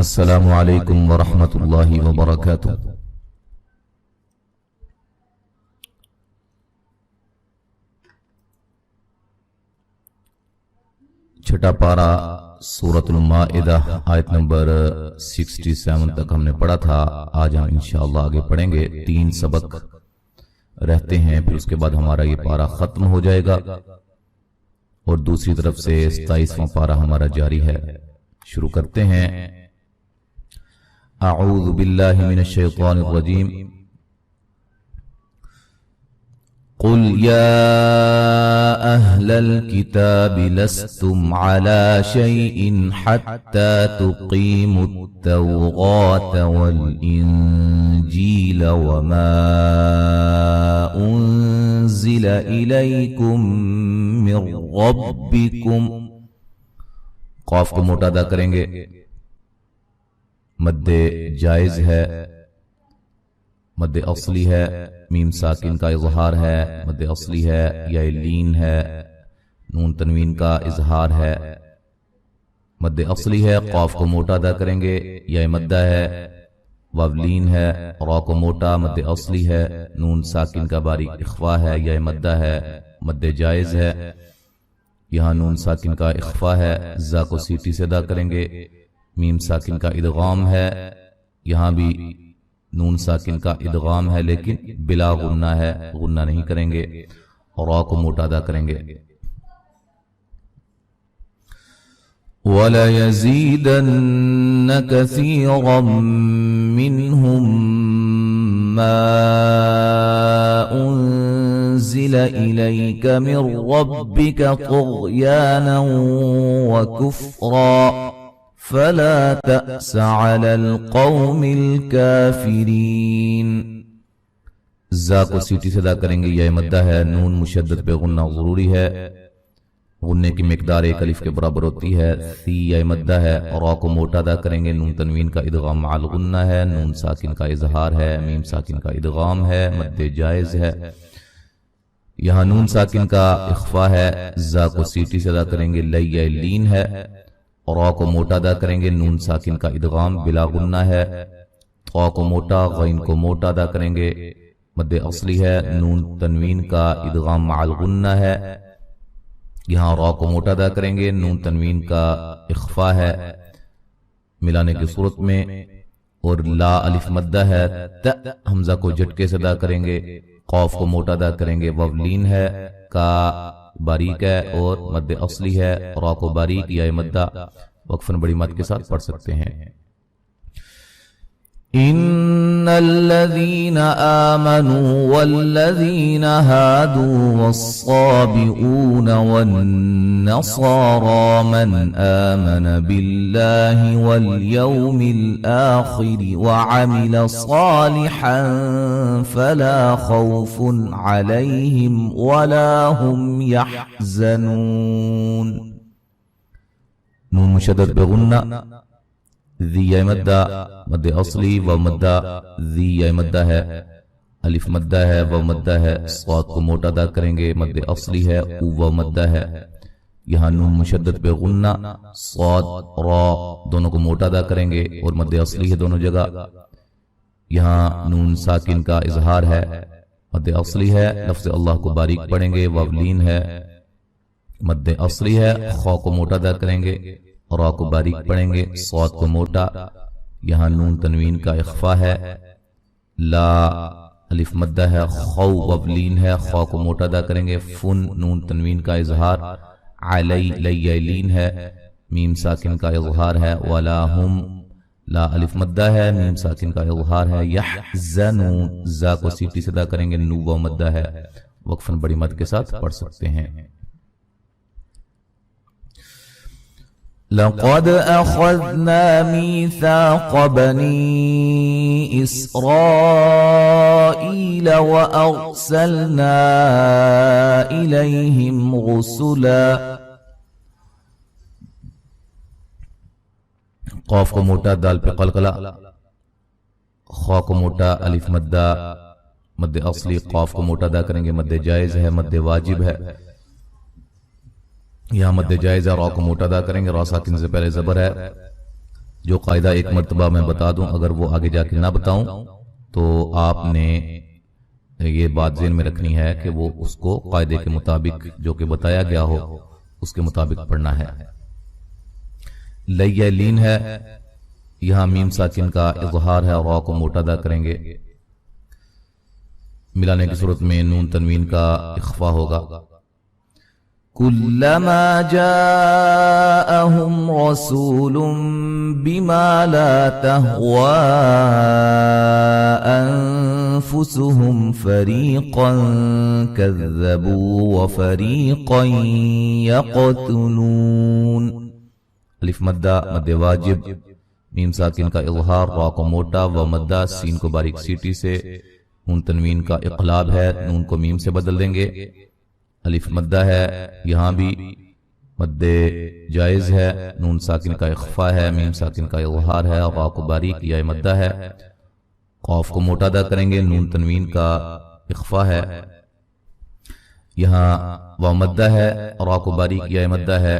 السلام علیکم ورحمۃ اللہ وبرکاتہ۔ چھٹا پارہ سورۃ المائدہ آیت نمبر 67 تک ہم نے پڑھا تھا۔ آج ہم انشاءاللہ آگے پڑھیں گے، 3 سبق رہتے ہیں، پھر اس کے بعد ہمارا یہ پارہ ختم ہو جائے گا اور دوسری طرف سے 27واں پارہ ہمارا جاری ہے۔ شروع کرتے ہیں۔ اعوذ باللہ من الشیطان الرجیم۔ قل یا اہل الكتاب لستم على شیء حتى تقیموا التوراة والانجیل وما انزل الیکم من ربکم۔ قاف کو موٹا ادا کریں گے، مد جائز ہے، مد اصلی ہے، میم ساکن کا اظہار ہے، مد اصلی ہے، یا لین ہے، نون تنوین کا اظہار ہے، مد اصلی ہے، قاف کو موٹا ادا کریں گے، یا مدہ ہے، واو لین ہے، را کو موٹا، مد اصلی ہے، نون ساکن کا باریک اخفا ہے، یا مدہ ہے، مد جائز ہے، یہاں نون ساکن کا اخفا ہے، زا کو سیٹی سے ادا کریں گے، میم ساکن کا ادغام ہے، یہاں بھی نون ساکن کا ادغام ہے لیکن بلا غنہ ہے، غنہ نہیں کریں گے، اور را کو موٹا ادا کریں گے۔ وَلَيَزِيدَنَّ كَثِيرًا مِّنْهُمْ مَا أُنزِلَ إِلَيْكَ مِن رَّبِّكَ طُغْيَانًا وَكُفْرًا فَلَا تَأْسَ عَلَى الْقَوْمِ الْكَافِرِينَ۔ زا کو سیٹی سے ادا کریں گے، یہ مدہ ہے، نون مشدد پہ غنہ ضروری ہے، غنے کی مقدار 1 الف کے برابر ہوتی ہے، سی یہ مدہ ہے، اور را کو موٹا ادا کریں گے، نون تنوین کا ادغام مع الغنہ ہے، نون ساکن کا اظہار ہے، میم ساکن کا ادغام ہے، مد جائز ہے، یہاں نون ساکن کا اخفا ہے، زا کو سیٹی سے ادا کریں گے، یہ لین ہے، اور را کو موٹا ادا کریں گے، نون ساکن کا ادغام بلا غنہ ہے، طا کو موٹا، غین کو موٹا ادا کریں گے، مد اصلی ہے، نون تنوین کا ادغام مع الغنہ ہے، یہاں را کو موٹا ادا کریں گے، نون تنوین کا اخفا ہے ملانے کی صورت میں، اور لا الف مدہ ہے، ت حمزہ کو جھٹکے سے ادا کریں گے، قاف کو موٹا ادا کریں گے، واو لین ہے، کا باریک ہے اور مد اصلی ہے، را کو باریک یا مدہ وقفاً بڑی مد کے ساتھ پڑھ سکتے ہیں۔ ان الذين آمنوا والذين هادوا والصابئون والنصارى من آمن بالله واليوم الآخر وعمل صالحا فلا خوف عليهم ولا هم يحزنون۔ نون مشدد بغنہ، ذی مدہ، مد اصلی و مدہ، ذی مدہ ہے، الف مدہ ہے، و مدہ ہے، صاد کو موٹا ادا کریں گے، مد اصلی ہے، او و مدہ ہے، یہاں نون مشدد پہ غنہ، صاد را دونوں کو موٹا ادا کریں گے اور مد اصلی ہے دونوں جگہ، یہاں نون ساکن کا اظہار ہے، مد اصلی ہے، لفظ اللہ کو باریک پڑھیں گے، واو لین ہے، مد اصلی ہے، خا کو موٹا ادا کریں گے، را کو باریک پڑھیں گے، صاد کو موٹا، یہاں نون تنوین کا اخفا ہے، لا الف مدہ ہے، خو وبلین ہے، خا کو موٹا ادا کریں گے، فن نون تنوین کا اظہار، علی لین ہے، میم ساکن کا اظہار ہے، ولا ہم لا الف مدہ ہے، میم ساکن کا اظہار ہے، یحزنون زا کو سیٹی سے ادا کریں گے، نو و مدہ ہے، وقفاً بڑی مد کے ساتھ پڑھ سکتے ہیں۔ لقد أخذنا ميثاق بني إسرائيل وأرسلنا إليهم رسلا۔ قاف کو موٹا، دال پہ قلقلہ، خا کو موٹا، الف مدہ، مد اصلی، قاف کو موٹا ادا کریں گے، مد جائز ہے، مد واجب ہے، یہاں مد جائز ہے، را کو موٹا ادا کریں گے، را ساکن سے پہلے زبر ہے، جو قاعدہ ایک مرتبہ میں بتا دوں، اگر وہ آگے جا کے نہ بتاؤں تو آپ نے یہ بات ذہن میں رکھنی ہے کہ وہ اس کو قاعدے کے مطابق جو کہ بتایا گیا ہو اس کے مطابق پڑھنا ہے۔ لین ہے، یہاں میم ساکن کا اظہار ہے اور را کو موٹا ادا کریں گے، ملانے کی صورت میں نون تنوین کا اخفا ہوگا۔ كلما جاءهم رسول بما لا تهوى أنفسهم فريقا كذبوا وفريقا يقتلون۔ الف مدہ مد واجب، میم ساکن کا اظہار، را کو موٹا، و مدہ سین کو باریک سیٹی سے، نون تنوین کا اقلاب ہے، نون کو میم سے بدل دیں گے۔ الف مدہ ہے، یہاں بھی مد جائز ہے، نون ساکن کا اخفا ہے، میم ساکن کا اظہار ہے، را کو باریک یا مدہ ہے، قاف کو موٹا ادا کریں گے، نون تنوین کا اخفا ہے، یہاں واو مدہ ہے، را کو باریک یا مدہ ہے،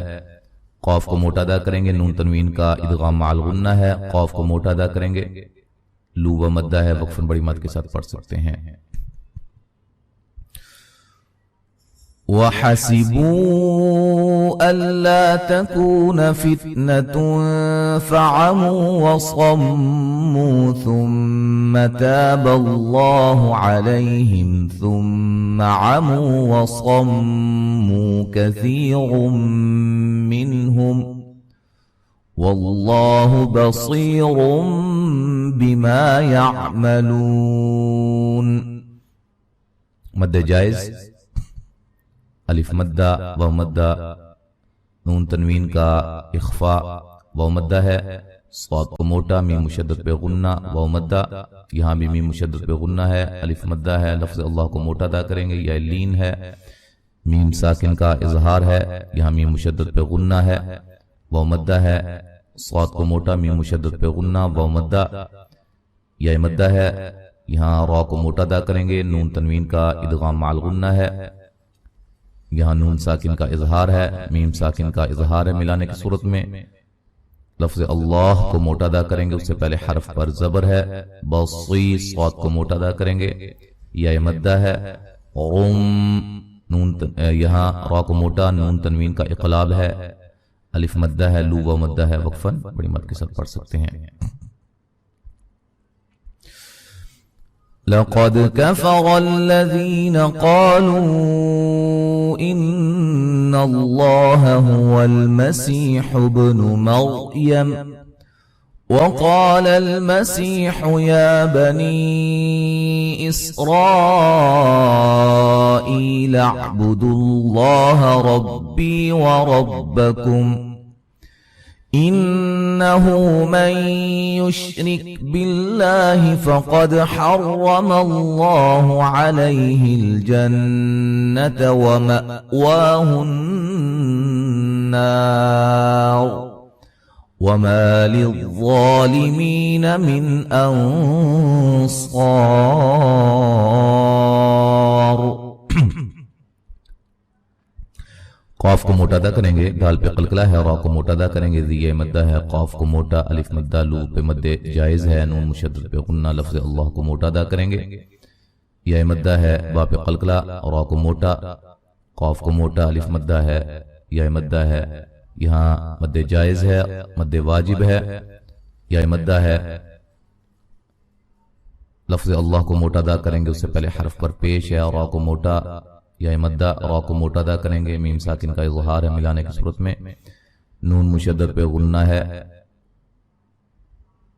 قاف کو موٹا ادا کریں گے، نون تنوین کا ادغام مع الغنہ ہے، قاف کو موٹا ادا کریں گے، لو و مدہ ہے، وقفاً بڑی مد کے ساتھ پڑھ سکتے ہیں۔ وحسبوا ألا تكون فتنة فعموا وصموا ثم تاب الله عليهم ثم عموا وصموا كثير منهم والله بصير بما يعملون۔ مد جائز، الف مدہ و مدہ، نون تنوین کا اخفا، و مدہ ہے، صاد کو موٹا، میم مشدد پہ غنہ، و مدہ، یہاں بھی میم مشدد پہ غنہ ہے، الف مدہ ہے، لفظ اللہ کو موٹا ادا کریں گے، یا لین ہے، میم ساکن کا اظہار ہے، یہاں میم مشدد پہ غنہ ہے، و مدہ ہے، صاد کو موٹا، میم مشدد پہ غنہ، و مدہ، یا مدہ ہے، یہاں را کو موٹا ادا کریں گے، نون تنوین کا ادغام مع الغنہ ہے، یہاں نون ساکن کا اظہار ہے، میم ساکن کا اظہار ہے، ملانے کی صورت میں لفظ اللہ کو موٹا ادا کریں گے، اس سے پہلے حرف پر زبر ہے، بصیر، صاد کو موٹا ادا کریں گے، یا مدہ ہے، نون یہاں را کو موٹا، نون تنوین کا اقلاب ہے، الف مدہ ہے، لو و مدہ ہے، وقفاً بڑی مد کے ساتھ پڑھ سکتے ہیں۔ لقد كفر الذين قالوا إن الله هو المسيح ابن مريم وقال المسيح يا بني إسرائيل اعبدوا الله ربي وربكم إنه من يشرك بالله فقد حرم الله عليه الجنة ومأواه النار وما للظالمين من أنصار۔ قاف کو موٹا ادا کریں گے، دال پہ قلقلہ ہے، را کو موٹا ادا کریں گے، ذی مدہ ہے، قاف کو موٹا، الف مدہ، لو پہ مد جائز ہے، نون مشدد پہ غنہ، لفظ اللہ کو موٹا ادا کریں گے، یا مدہ ہے، با پہ قلقلہ، را کو موٹا، قاف کو موٹا، الف مدہ ہے، یا مدہ ہے، یہاں مد جائز ہے، مد واجب ہے، یا مدہ ہے، لفظ اللہ کو موٹا ادا کریں گے، اس سے پہلے حرف پر پیش ہے، را کو موٹا، یا مدہ، را کو موٹا ادا کریں گے، میم ساکن کا اظہار ہے، ملانے کی صورت میں نون مشدد پہ غنہ ہے،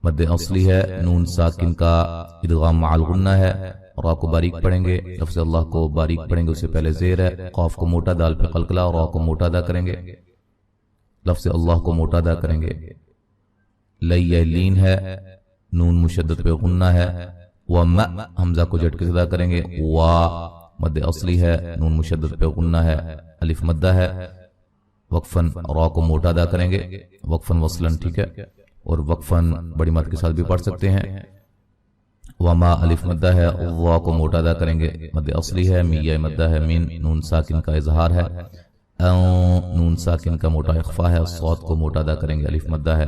مد اصلی ہے، نون ساکن کا ادغام مع الغنہ ہے، را کو باریک پڑھیں گے، لفظ اللہ کو باریک پڑھیں گے، اس سے پہلے زیر ہے، قاف کو موٹا، دال پہ قلقلہ، را کو موٹا ادا کریں گے، لفظ اللہ کو موٹا ادا کریں گے، لین ہے، نون مشدد پہ غنہ ہے، وما، حمزہ کو جھٹکے سے ادا کریں گے، وا، مد اصلی ہے، نون مشدد پہ غنہ ہے، الف مدہ ہے، وقفاً را کو موٹا ادا کریں گے، وقفاً وصلاً، ٹھیک ہے، اور وقفاً بڑی مد کے ساتھ بھی پڑھ سکتے ہیں، وما، الف مدہ ہے، وا کو موٹا ادا کریں گے، مد اصلی ہے، میہ مدہ ہے، مین، نون ساکن کا اظہار ہے، نون ساکن کا موٹا اخفا ہے، صاد کو موٹا ادا کریں گے، الف مدہ ہے،